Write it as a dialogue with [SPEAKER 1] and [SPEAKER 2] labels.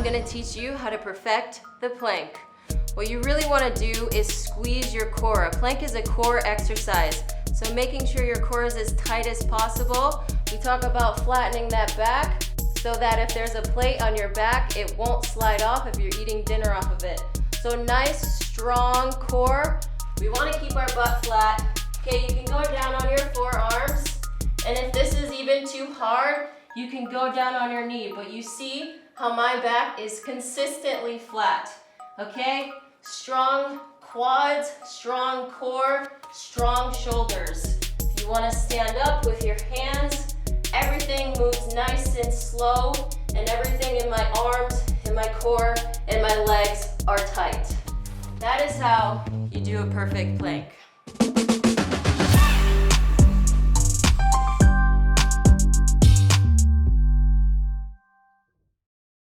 [SPEAKER 1] I'm gonna teach you how to perfect the plank. What you really wanna do is squeeze your core. A plank is a core exercise, so making sure your core is as tight as possible. We talk about flattening that back so that if there's a plate on your back, it won't slide off if you're eating dinner off of it. So nice, strong core. We wanna keep our butt flat. Okay, you can go down on your forearms, and if this is even too hard, you can go down on your knee, but you see how my back is consistently flat, okay? Strong quads, strong core, strong shoulders. If you wanna stand up with your hands, everything moves nice and slow, and everything in my arms, in my core, and my legs are tight. That is how you do a perfect plank.